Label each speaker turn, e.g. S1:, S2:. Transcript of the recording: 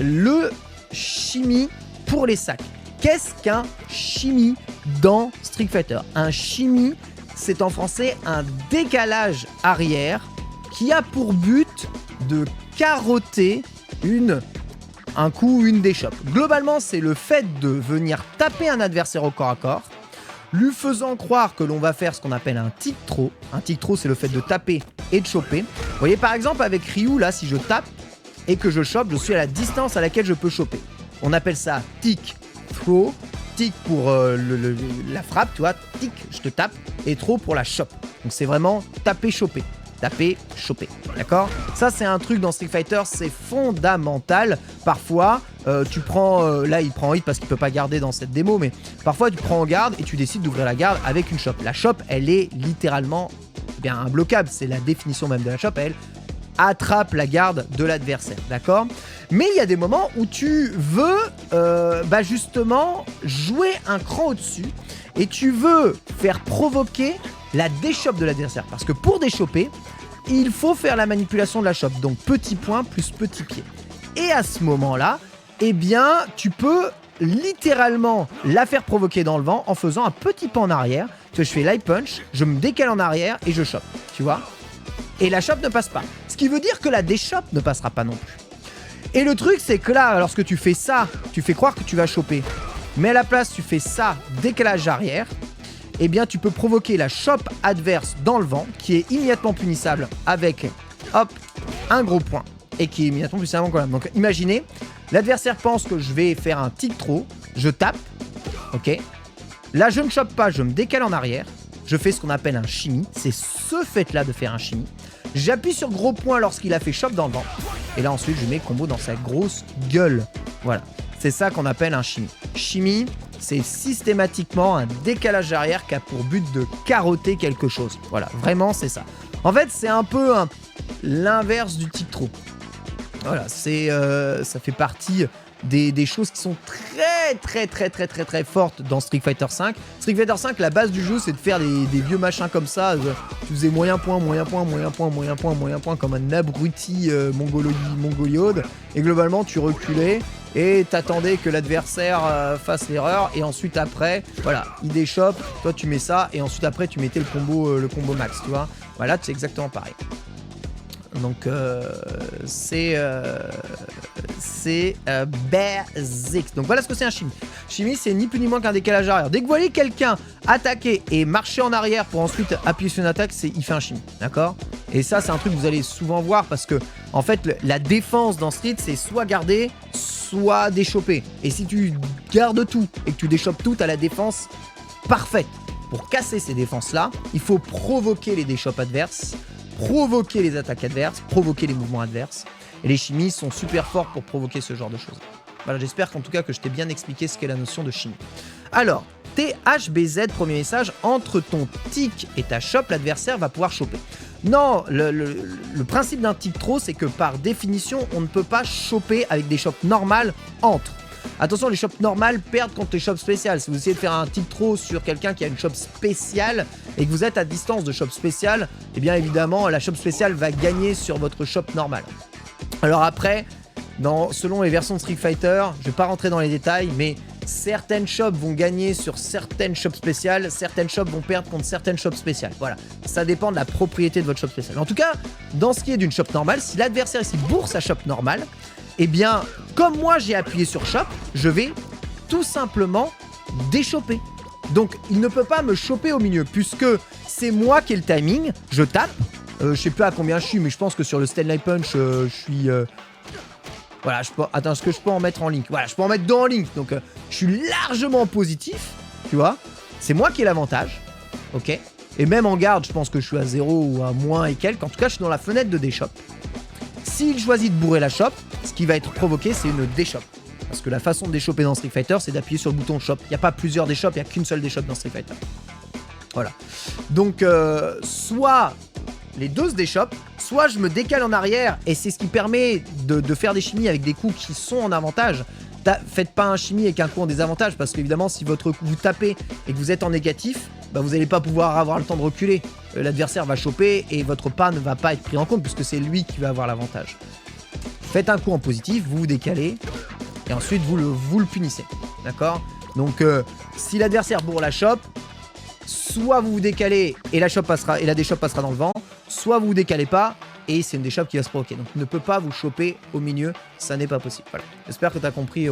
S1: le shimmy pour les sacs. Qu'est-ce qu'un shimmy dans Street Fighter? Un shimmy, c'est en français un décalage arrière qui a pour but de carotter un coup ou une déchoppe. Globalement, c'est le fait de venir taper un adversaire au corps à corps, lui faisant croire que l'on va faire ce qu'on appelle un tick throw. Un tick throw, c'est le fait de taper et de choper. Vous voyez, par exemple, avec Ryu, là, si je tape et que je chope, je suis à la distance à laquelle je peux choper. On appelle ça tick throw. Tick pour la frappe, tu vois, tick, je te tape, et throw pour la chope. Donc c'est vraiment taper, choper. Taper, choper, d'accord? Ça, c'est un truc dans Street Fighter, c'est fondamental. Parfois, tu prends... là, il prend hit parce qu'il peut pas garder dans cette démo, mais parfois, tu prends en garde et tu décides d'ouvrir la garde avec une chope. La chope, elle est littéralement bien imbloquable. C'est la définition même de la chope. Elle attrape la garde de l'adversaire, d'accord? Mais il y a des moments où tu veux justement jouer un cran au-dessus et tu veux faire provoquer la déchoppe de l'adversaire. Parce que pour déchopper, il faut faire la manipulation de la chope. Donc petit point plus petit pied. Et à ce moment-là, eh bien, tu peux littéralement la faire provoquer dans le vent en faisant un petit pas en arrière. Tu vois, je fais light punch, je me décale en arrière et je chope. Tu vois? Et la chope ne passe pas. Ce qui veut dire que la déchoppe ne passera pas non plus. Et le truc, c'est que là, lorsque tu fais ça, tu fais croire que tu vas choper. Mais à la place, tu fais ça, décalage arrière. Eh bien, tu peux provoquer la chope adverse dans le vent, qui est immédiatement punissable avec, hop, un gros point. Et qui est immédiatement punissable quand même. Donc, imaginez, l'adversaire pense que je vais faire un tick throw. Je tape, ok. Là, je ne chope pas, je me décale en arrière. Je fais ce qu'on appelle un shimmy. C'est ce fait-là de faire un shimmy. J'appuie sur gros point lorsqu'il a fait chope dans le vent. Et là, ensuite, je mets combo dans sa grosse gueule. Voilà. C'est ça qu'on appelle un shimmy. Shimmy, c'est systématiquement un décalage arrière qui a pour but de carotter quelque chose. Voilà, vraiment, c'est ça. En fait, c'est un peu l'inverse du tick throw. Voilà, ça fait partie des choses qui sont très fortes dans Street Fighter V. Street Fighter V, la base du jeu, c'est de faire des vieux machins comme ça. Tu faisais moyen point, comme un abruti mongoliode. Et globalement, tu reculais et t'attendais que l'adversaire fasse l'erreur. Et ensuite, après, voilà, il déchoppe. Toi, tu mets ça. Et ensuite, après, tu mettais le combo max, tu vois. Voilà, c'est exactement pareil. Donc c'est basic. Donc voilà ce que c'est un shimmy. Shimmy, c'est ni plus ni moins qu'un décalage arrière. Dès que vous voyez quelqu'un attaquer et marcher en arrière pour ensuite appuyer sur une attaque, il fait un shimmy, d'accord? Et ça, c'est un truc que vous allez souvent voir parce que en fait, la défense dans Street, c'est soit garder, soit déchopper. Et si tu gardes tout et que tu déchoppes tout, t'as la défense parfaite. Pour casser ces défenses-là, il faut provoquer les déchoppes adverses, provoquer les attaques adverses, provoquer les mouvements adverses. Et les chimies sont super forts pour provoquer ce genre de choses. Voilà, j'espère qu'en tout cas que je t'ai bien expliqué ce qu'est la notion de chimie. Alors, THBZ, premier message, entre ton tick et ta chope, l'adversaire va pouvoir choper. Non, le principe d'un tick throw, c'est que par définition, on ne peut pas choper avec des chopes normales entre. Attention, les chopes normales perdent contre les chopes spéciales. Si vous essayez de faire un tick throw sur quelqu'un qui a une chope spéciale et que vous êtes à distance de chope spéciale, eh bien évidemment, la chope spéciale va gagner sur votre chope normale. Alors après, selon les versions de Street Fighter, je vais pas rentrer dans les détails, mais certaines chopes vont gagner sur certaines chopes spéciales, certaines chopes vont perdre contre certaines chopes spéciales. Voilà, ça dépend de la propriété de votre chope spéciale. En tout cas, dans ce qui est d'une chope normale, si l'adversaire ici bourre sa chope normale, eh bien, comme moi j'ai appuyé sur chope, je vais tout simplement déchoper. Donc, il ne peut pas me choper au milieu, puisque c'est moi qui ai le timing, je tape. Je sais plus à combien je suis, mais je pense que sur le Stanley Punch, je suis... Voilà, attends, est-ce que je peux en mettre en link? Voilà, je peux en mettre deux en link, donc je suis largement positif, tu vois. C'est moi qui ai l'avantage, ok. Et même en garde, je pense que je suis à 0 ou à moins et quelques. En tout cas, je suis dans la fenêtre de déchoppe. S'il choisit de bourrer la chope, ce qui va être provoqué, c'est une déchoppe. Parce que la façon de déchopper dans Street Fighter, c'est d'appuyer sur le bouton chope. Il n'y a pas plusieurs déchoppes, il n'y a qu'une seule déchoppe dans Street Fighter. Voilà. Donc, soit les deux se déchoppent, soit je me décale en arrière, et c'est ce qui permet de faire des chimies avec des coups qui sont en avantage. Faites pas un chimie avec un coup en désavantage, parce qu'évidemment, si votre coup vous tapez et que vous êtes en négatif, bah vous n'allez pas pouvoir avoir le temps de reculer. L'adversaire va choper et votre pas ne va pas être pris en compte, puisque c'est lui qui va avoir l'avantage. Faites un coup en positif, vous vous décalez, et ensuite vous le punissez. D'accord? Donc si l'adversaire bourre la chope, soit vous vous décalez et la déchoppe passera dans le vent, soit vous vous décalez pas et c'est une déchoppe qui va se provoquer. Donc ne peut pas vous choper au milieu, ça n'est pas possible. Voilà. J'espère que tu as compris